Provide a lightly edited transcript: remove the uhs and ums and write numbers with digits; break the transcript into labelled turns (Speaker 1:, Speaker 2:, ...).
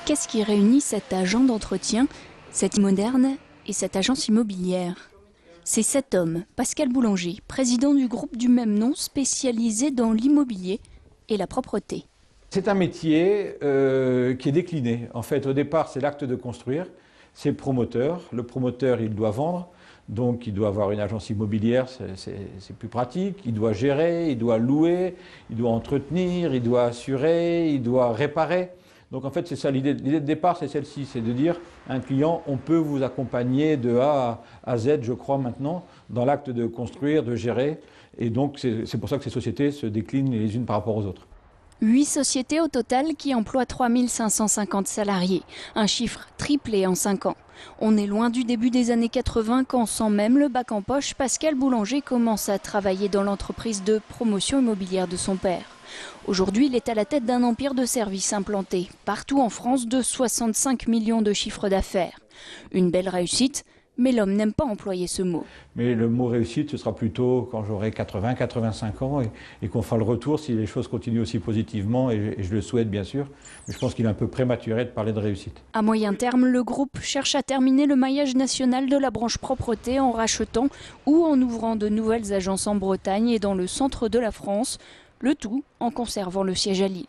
Speaker 1: Qu'est-ce qui réunit cet agent d'entretien, cette moderne et cette agence immobilière? C'est cet homme, Pascal Boulanger, président du groupe du même nom spécialisé dans l'immobilier et la propreté.
Speaker 2: C'est un métier qui est décliné. En fait, au départ, c'est l'acte de construire, c'est le promoteur. Le promoteur, il doit vendre, donc il doit avoir une agence immobilière, c'est plus pratique. Il doit gérer, il doit louer, il doit entretenir, il doit assurer, il doit réparer. Donc en fait, c'est ça l'idée. L'idée de départ, c'est celle-ci, c'est de dire à un client, on peut vous accompagner de A à Z, je crois maintenant, dans l'acte de construire, de gérer. Et donc c'est pour ça que ces sociétés se déclinent les unes par rapport aux autres.
Speaker 1: 8 sociétés au total qui emploient 3550 salariés, un chiffre triplé en 5 ans. On est loin du début des années 80 quand, sans même le bac en poche, Pascal Boulanger commence à travailler dans l'entreprise de promotion immobilière de son père. Aujourd'hui, il est à la tête d'un empire de services implantés partout en France de 65 millions de chiffres d'affaires. Une belle réussite, mais l'homme n'aime pas employer ce mot.
Speaker 2: Mais le mot réussite, ce sera plutôt quand j'aurai 80, 85 ans et qu'on fera le retour si les choses continuent aussi positivement, et je le souhaite bien sûr. Mais je pense qu'il est un peu prématuré de parler de réussite.
Speaker 1: À moyen terme, le groupe cherche à terminer le maillage national de la branche propreté en rachetant ou en ouvrant de nouvelles agences en Bretagne et dans le centre de la France, le tout en conservant le siège à Lille.